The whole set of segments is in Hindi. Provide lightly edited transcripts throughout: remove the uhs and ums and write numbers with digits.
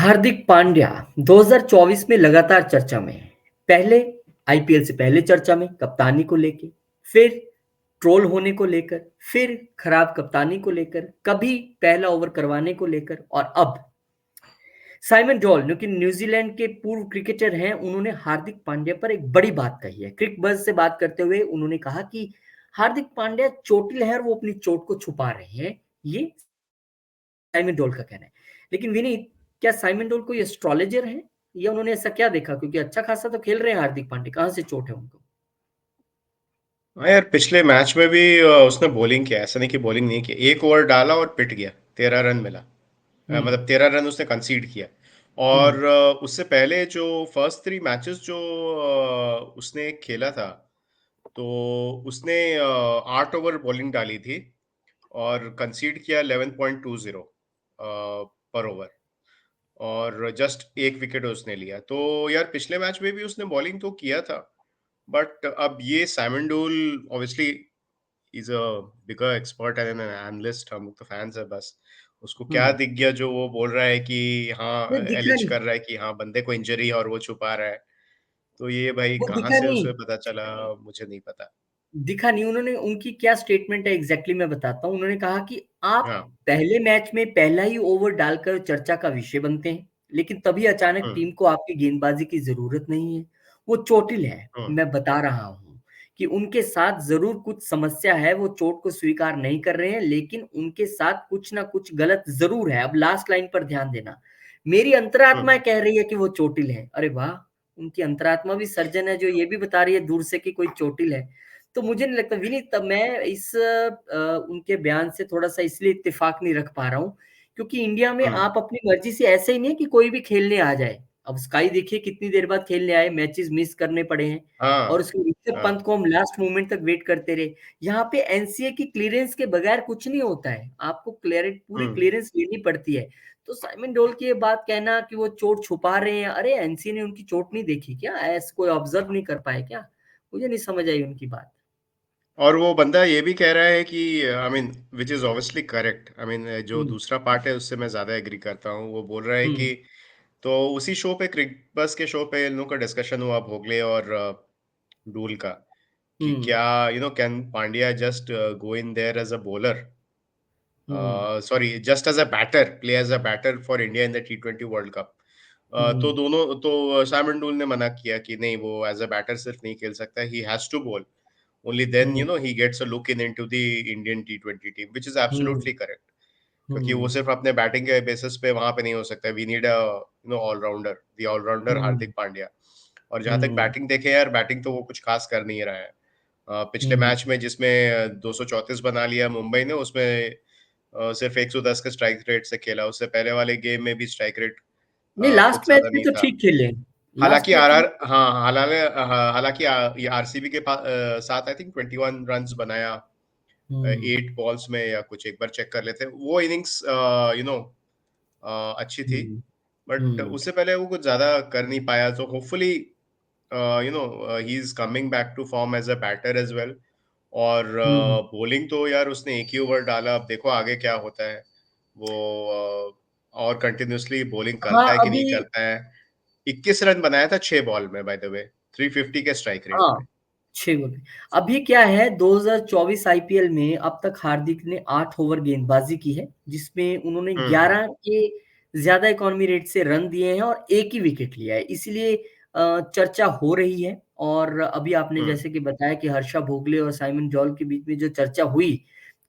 हार्दिक पांड्या 2024 में लगातार चर्चा में है। पहले आईपीएल से पहले चर्चा में कप्तानी को लेके, फिर ट्रोल होने को लेकर, फिर खराब कप्तानी को लेकर, कभी पहला ओवर करवाने को लेकर और अब साइमन डोल जो कि न्यूजीलैंड के पूर्व क्रिकेटर हैं, उन्होंने हार्दिक पांड्या पर एक बड़ी बात कही है। क्रिक बज़ से बात करते हुए उन्होंने कहा कि हार्दिक पांड्या चोटिल है और वो अपनी चोट को छुपा रहे हैं। ये साइमन डोल का कहना है। लेकिन विनीत, क्या साइमन डोल कोई एस्ट्रोलॉजर है या उन्होंने ऐसा क्या देखा? क्योंकि अच्छा खासा तो खेल रहे हैं हार्दिक पांड्या, कहाँ से चोट है उनको? हाँ यार, पिछले मैच में भी उसने बॉलिंग किया। ऐसा नहीं कि बॉलिंग नहीं किया। एक ओवर डाला और पिट गया। 13 रन मिला। हम्म। मतलब 13 रन उसने कंसीड किया। हम्म। और उससे पहले जो फर्स्ट 3 मैचेस जो उसने खेला था, तो उसने 8 ओवर बॉलिंग डाली थी और कंसीड किया 11.20 पर ओवर। और जस्ट एक विकेट उसने लिया। तो यार, पिछले मैच में भी उसने बॉलिंग तो किया था। बट अब ये साइमन डोल obviously is a bigger expert and an analyst. हम लोग तो फैंस है बस। उसको क्या हम्म। दिख गया जो वो बोल रहा है कि हाँ, नहीं दिखा एलिज नहीं। कर रहा है कि हाँ, बंदे को इंजरी है और वो छुपा रहा है। तो ये भाई वो कहाँ दिखा से नहीं। उसे पता चला, मुझे नहीं पता। दिखा नहीं। उन्होंने उनकी क्या स्टेटमेंट है एग्जैक्टली मैं बताता हूँ। उन्होंने कहा कि आप हाँ। पहले मैच में पहला ही ओवर डालकर चर्चा का विषय बनते हैं, लेकिन तभी अचानक हम्म। टीम को आपकी गेंदबाजी की जरूरत नहीं है। वो चोटिल है, हम्म। मैं बता रहा हूँ कि उनके साथ जरूर कुछ समस्या है। वो चोट को स्वीकार नहीं कर रहे हैं, लेकिन उनके साथ कुछ ना कुछ गलत जरूर है। अब लास्ट लाइन पर ध्यान देना। मेरी अंतरात्मा हम्म। कह रही है कि वो चोटिल है। अरे वाह, उनकी अंतरात्मा भी सर्जन है जो ये भी बता रही है दूर से कि कोई चोटिल है। तो मुझे नहीं लगता विनीत, तब मैं इस उनके बयान से थोड़ा-सा इसलिए इत्तेफ़ाक नहीं रख पा रहा हूँ, क्योंकि इंडिया में हम्म। आप अपनी मर्ज़ी से ऐसे ही नहीं है कि कोई भी खेलने आ जाए। अब स्काई देखिए कितनी देर बाद खेलने आए, मैचेज़ मिस करने पड़े हैं और हाँ। उसके ऋषभ हाँ। पंत को हम लास्ट मोमेंट तक वेट करते रहे। यहाँ पे एनसीए की क्लीयरेंस के बगैर कुछ नहीं होता है, आपको पूरी हम्म। क्लीयरेंस लेनी पड़ती है। तो साइमन डोल की ये बात कहना कि वो चोट छुपा रहे हैं, अरे एनसीए ने उनकी चोट नहीं देखी क्या? ऐसा कोई ऑब्ज़र्व नहीं कर पाए क्या? मुझे नहीं समझ आई उनकी बात। और वो बंदा ये भी कह रहा है कि I mean which is obviously correct. I mean जो हुँ। दूसरा पार्ट है उससे मैं ज्यादा एग्री करता हूँ। वो बोल रहा है हुँ। कि तो उसी शो पे, क्रिक बस के शो पे, इन लोगों का डिस्कशन हुआ, भोगले और डूल का, कि हुँ। क्या can Pandya just go in there as a bowler, हुँ। Sorry, just as a batter, play as a batter for India in the T20 world cup. तो हुँ। दोनों तो साइमन डूल ने मना किया कि नहीं, वो एज अ बैटर सिर्फ नहीं खेल सकता, he has to bowl. Only then, हुँ। he gets a look in into the Indian T20 team, which is hmm. absolutely correct. क्योंकि वो हुँ। सिर्फ अपने बैटिंग के बेसिस पे वहां पे नहीं हो सकता। We need a allrounder, the allrounder hmm. Hardik Pandya. और जहां तक हुँ। बैटिंग देखे यार, बैटिंग तो वो कुछ खास कर नहीं रहा है। पिछले हुँ। मैच में जिसमें 234 बना लिया मुंबई ने, उसमें सिर्फ 110 के स्ट्राइक रेट से खेला। उससे पहले वाले गेम में भी स्ट्राइक रेट नहीं, कुछ लास्ट मैच ज्यादा में नहीं तो था। ठीक खेले हैं। लास्ट हालाँकि मैच में आरआर हाँ, हालाँकि ये आरसीबी के साथ आई थिंक 21 रन्स बनाया, हुँ। 8 बॉल्स में या कुछ। एक बार चेक कर लेते हैं। वो इनिंग्स अच्छी थी, हुँ। बट हुँ। उससे पहले वो कुछ ज़्यादा कर नहीं पाया। तो hopefully he is coming back to form as a batter as well. और हुँ। बॉलिंग तो यार उसने एक ही ओवर डाला। अब देखो आगे क्या होता है। वो और कंटिन्यूअसली बॉलिंग हाँ, करता है कि अभी नहीं करता है। 21 रन बनाया था 6 बॉल में, बाय द वे, 350 के स्ट्राइक रेट पे। हाँ, 6 गोल। अभी क्या है 2024 आईपीएल में अब तक हार्दिक ने 8 ओवर गेंदबाजी की है, जिसमें उन्होंने हुँ। 11 के ज़्यादा इकॉनमी रेट से रन दिए हैं और 1 ही विकेट लिया है। इसलिए चर्चा हो रही है और अभी आपने हुँ। जैसे कि बताया कि हर्षा भोगले और साइमन जॉल के बीच में जो चर्चा हुई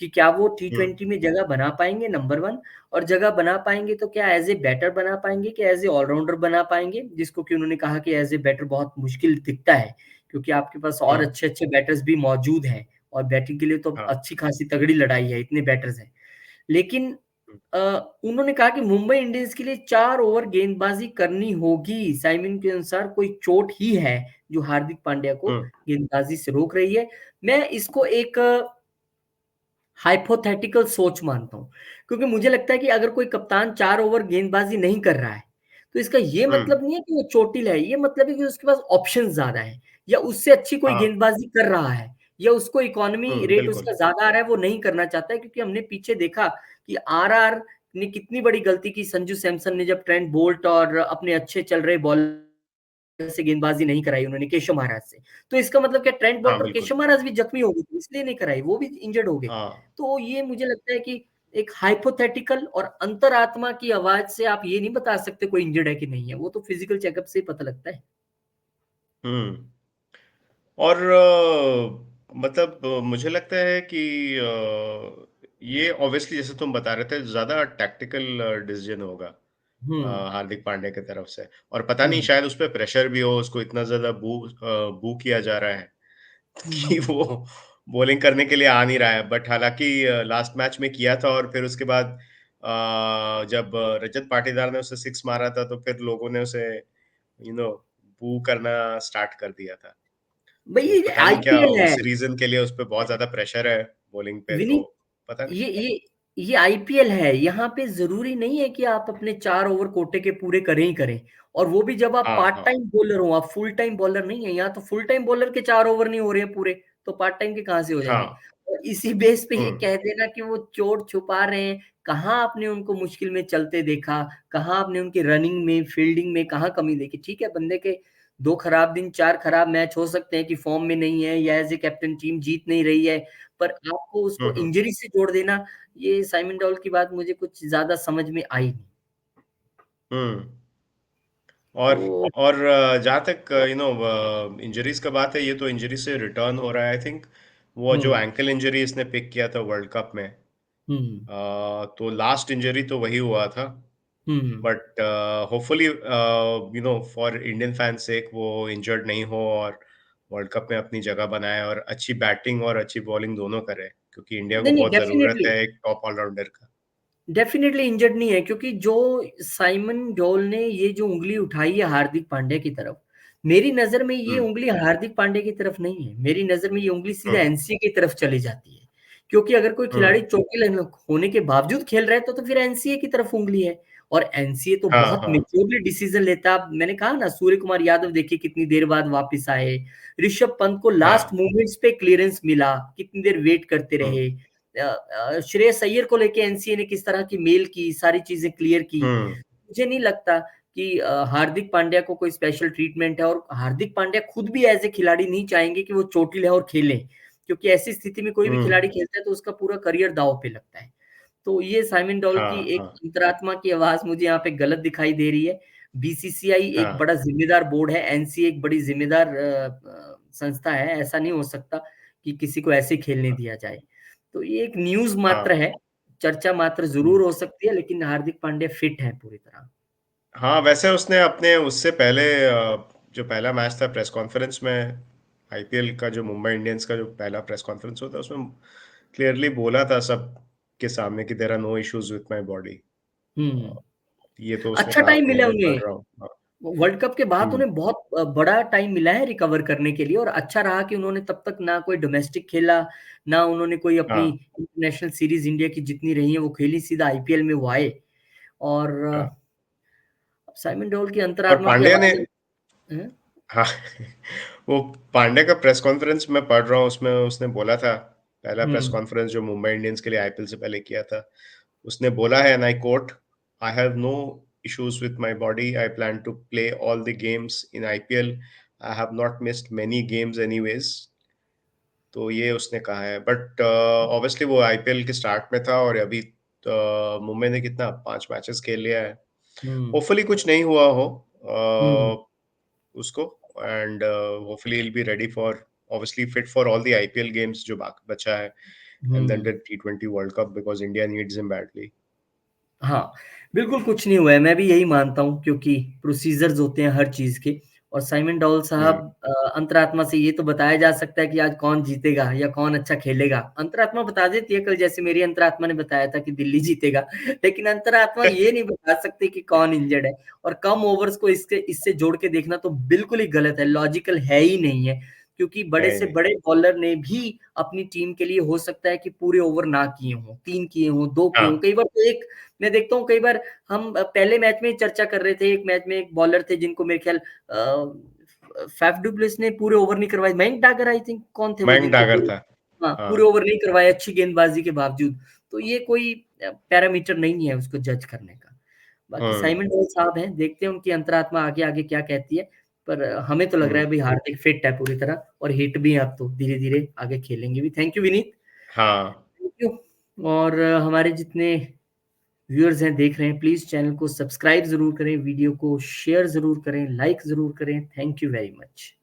कि क्या वो हुँ। टी20 में जगह बना पाएँगे नंबर 1, और जगह बना पाएँगे तो क्या ऐज़ ए बैटर बना पाएँगे कि ऐज़ ए ऑलराउंडर बना पाएँगे? जिसको कि उन्होंने कहा कि ऐज़ ए बैटर बहुत मुश्किल दिखता है। क्योंकि आपके पास और हुँ। अच्छे-अच्छे बैटर्स भी मौजूद हैं और बैटिंग के लिए तो हाँ। अच्छी खासी तगड़ी लड़ाई है, इतने बैटर्स हैं। लेकिन हुँ। अ, उन्होंने कहा कि मुंबई इंडियंस के लिए 4 ओवर गेंदबाज़ी करनी होगी। साइमन के अनुसार कोई चोट ही है जो हार्दिक पांड्या को हुँ। गेंदबाज़ी से रोक रही है। मैं इसको एक हाइपोथेटिकल सोच मानता हूँ, क्योंकि मुझे लगता है कि अगर कोई कप्तान 4 ओवर गेंदबाज़ी नहीं कर रहा है, तो इसका ये हुँ। मतलब नहीं है कि वो चोटिल है, ये मतलब है कि उसके पास ऑप्शंस ज़्यादा हैं या उससे अच्छी कोई हाँ। गेंदबाज़ी कर रहा है या उसको इकोनॉमी हुँ, रेट बिल्कुल। उसका ज़्यादा आ रहा है, वो नहीं करना चाहता है, क्योंकि हमने पीछे देखा कि आरआर ने कितनी बड़ी गलती की संजू सैमसन ने, जब ट्रेंट बोल्ट और अपने अच्छे चल रहे बॉलर से गेंदबाजी नहीं कराई उन्होंने केशव महाराज से। तो इसका मतलब क्या, ट्रेंट हाँ, बोल्ट और बिल्कुल। केशव महाराज भी जख्मी हो गए थे, इसलिए नहीं कराई, वो भी इंजर्ड हो गए। हाँ। तो ये मुझे लगता है कि एक हाइपोथेटिकल और अंतरात्मा की आवाज से आप ये नहीं बता सकते कोई इंजर्ड है कि नहीं है, वो तो फिजिकल चेकअप से ही पता लगता है। हुँ। और मतलब मुझे लगता है कि ये ऑब्वियसली जैसे तुम बता रहे थे ज़्यादा टैक्टिकल डिसीजन होगा हम्म। हार्दिक पांड्या की तरफ से। और पता नहीं हम्म। शायद उस पे प्रेशर भी हो, उसको इतना ज़्यादा बू किया जा रहा है कि हम्म। वो बॉलिंग करने के लिए आ नहीं रहा है। बट हालाँकि लास्ट मैच में किया था और फिर उसके बाद जब रजत पाटीदार ने उसे सिक्स मारा था तो फिर लोगों ने उसे बू करना स्टार्ट कर दिया था। भाई तो ये पता नहीं क्या आईपीएल है उस रीज़न के लिए उस पे बहुत ज़्यादा प्रेशर है बॉलिंग पे, विनीत। तो पता नहीं। ये आईपीएल है, यहाँ पे जरूरी नहीं है कि आप अपने 4 ओवर कोटे के पूरे करें ही करें। और वो भी जब आप हाँ, पार्ट हाँ। टाइम बॉलर हो, आप फुल टाइम बॉलर नहीं है। यहाँ तो फुल टाइम बॉलर के 4 ओवर नहीं हो रहे हैं पूरे, तो पार्ट टाइम के कहाँ से हो जाएंगे। हाँ। और इसी बेस पे ये हुँ, कह देना कि वो चोट छुपा रहे हैं, कहाँ आपने उनको मुश्किल में चलते देखा, कहाँ आपने उनकी रनिंग में फील्डिंग में कहाँ कमी देखी। ठीक है, बंदे के 2 खराब दिन 4 खराब मैच हो सकते हैं कि फॉर्म में नहीं है या एज ए कैप्टन टीम जीत नहीं रही है, पर आपको हुँ, उसको हुँ। इंजरी से जोड़ देना, ये साइमन डॉल की बात मुझे कुछ ज़्यादा समझ में आई नहीं। हुँ। और तो और जहाँ तक इंजरीज़ का बात है, ये तो इंजरी से रिटर्न हो रहा है आई थिंक। वो जो हुँ, एंकल इंजरी इसने पिक किया था वर्ल्ड कप में, हुँ, तो लास्ट इंजरी तो वही हुआ था। Hmm. But hopefully for Indian fans sake वो इंजर्ड नहीं हो और वर्ल्ड कप में अपनी जगह बनाए और अच्छी बैटिंग और अच्छी बॉलिंग दोनों करे, क्योंकि इंडिया को नहीं, नहीं, बहुत ज़रूरत डेफ़िनिटली। है एक टॉप ऑलराउंडर का। डेफिनेटली इंजर्ड नहीं है, क्योंकि जो साइमन डोल ने ये जो उंगली उठाई है हार्दिक पांड्या की तरफ, मेरी नजर में ये हुँ, उंगली हार्दिक पांड्या की तरफ नहीं है। मेरी नजर में ये उंगली हुँ, सीधा एनसीए की तरफ चली जाती है, क्योंकि अगर कोई हुँ। खिलाड़ी चोटिल होने के बावजूद खेल रहा है तो फिर एनसीए की तरफ उंगली है। और एनसीए तो हाँ, बहुत हाँ। मेच्योरली डिसीजन लेता है। मैंने कहा ना, सूर्य कुमार यादव देखिए कितनी देर बाद वापस आए, ऋषभ पंत को लास्ट हाँ। मोमेंट्स पे क्लियरेंस मिला, कितनी देर वेट करते हुँ, रहे। श्रेयस अय्यर को लेके एनसीए ने किस तरह की मेल की, सारी चीजें क्लियर की। हुँ, मुझे नहीं लगता कि हार्दिक पांड्या को कोई स्पेशल ट्रीटमेंट है, और हार्दिक पांड्या खुद भी एज ए खिलाड़ी नहीं चाहेंगे कि वो चोटिल है और खेले, क्योंकि ऐसी स्थिति में कोई भी हुँ। खिलाड़ी खेलता है तो उसका पूरा करियर दांव पे लगता है। तो ये साइमन डॉल की हाँ, एक हाँ, अंतरात्मा की आवाज मुझे यहाँ पे गलत दिखाई दे रही है। बीसीसीआई एक हाँ। बड़ा जिम्मेदार बोर्ड है, एनसीए एक बड़ी जिम्मेदार संस्था है। ऐसा नहीं हो सकता कि किसी को ऐसे खेलने दिया जाए। तो ये एक न्यूज़ मात्र हाँ। है, चर्चा मात्र हुँ। ज़रूर हो सकती है, लेकिन हार्दिक पांड्या फिट हैं पूरी तरह। हाँ, वैसे उसने अपने उससे पहले जो पहला मैच था प्रेस कॉन्फ्रेंस में आईपीएल का जो मुंबई इंडियंस का जो पहला प्रेस कॉन्फ्रेंस हुआ था उसमें क्लियरली बोला था सबके सामने कि there are no issues with my body. Hmm. ये तो उसने अच्छा कहा टाइम था, ये मिला मैं पढ़ उन्हें, रहा हूँ। हाँ। वर्ल्ड कप के बाद हुँ। उन्हें बहुत बड़ा टाइम मिला है रिकवर करने के लिए, और अच्छा रहा कि उन्होंने तब तक ना कोई डोमेस्टिक खेला, ना उन्होंने कोई अपनी हाँ, इंटरनेशनल सीरीज़ इंडिया की जितनी रही हैं वो खेली, सीधा आईपीएल में वो आए। और हाँ। साइमन डोल की और अंतरात्मा की पांड्या ने आवाज़ है। हाँ वो पांड्या का प्रेस कॉन्फ्रेंस मैं पढ़ रहा हूँ उसमें उसने बोला था, पहला प्रेस हुँ, कॉन्फ्रेंस जो मुंबई इंडियंस के लिए आईपीएल से पहले किया था। उसने बोला है and I quote, "I have no issues with my body, I plan to play all the games in IPL, I have not missed many games anyways." तो ये उसने कहा है। बट ऑब्वियसली वो आईपीएल के स्टार्ट में था और अभी मुंबई ने कितना 5 मैचेस खेल लिया है। हुँ, होपफुली कुछ नहीं हुआ हो हुँ, उसको and hopefully he will be ready for obviously fit for all the IPL games जो बचा है and then hmm. the T20 World Cup because India needs him badly. हाँ, बिल्कुल कुछ नहीं हुआ है, मैं भी यही मानता हूँ, क्योंकि प्रोसीजर्स होते हैं हर चीज़ के। और साइमन डॉल साहब, हुँ। अंतरात्मा से ये तो बताया जा सकता है कि आज कौन जीतेगा या कौन अच्छा खेलेगा। अंतरात्मा बता देती है, कल जैसे मेरी अंतरात्मा ने बताया था कि दिल्ली जीतेगा, लेकिन अंतरात्मा ये नहीं बता सकती कि कौन इंजर्ड है। और कम ओवर्स को इसके इससे जोड़ के देखना तो बिल्कुल ही गलत है, लॉजिकल है ही नहीं है। क्योंकि बड़े है से नहीं। बड़े बॉलर ने भी अपनी टीम के लिए हो सकता है कि पूरे ओवर ना किए हों, 3 किए हों, 2 किए हाँ, हों, कई बार तो एक, मैं देखता हूँ कई बार हम पहले मैच में ही चर्चा कर रहे थे, एक मैच में एक बॉलर थे जिनको मेरे ख्याल फैफ डुप्लेसिस ने पूरे ओवर नहीं करवाए, मयंक डागर आई थिंक, कौन थे वो मयंक जिनको डागर पूरे, था। हाँ, पूरे हाँ। ओवर नहीं करवाए अच्छी गेंदबाजी के बावजूद। तो ये कोई पैरामीटर नहीं है उसको जज करने का। बाकी हुँ। साइमन डोल साहब हैं, देखते हैं उनकी अंतरात्मा आगे-आगे क्या कहती है। पर हमें तो लग रहा हुँ। है भई हार्दिक फिट है पूरी तरह और हिट भी हैं अब तो, धीरे-धीरे आगे खेलेंगे भी। Thank you Vineet. हाँ। Thank you. और हमारे जितने व्यूअर्स हैं, देख रहे हैं, प्लीज़ चैनल को सब्सक्राइब ज़रूर करें, वीडियो को शेयर ज़रूर करें, लाइक ज़रूर करें। Thank you very much.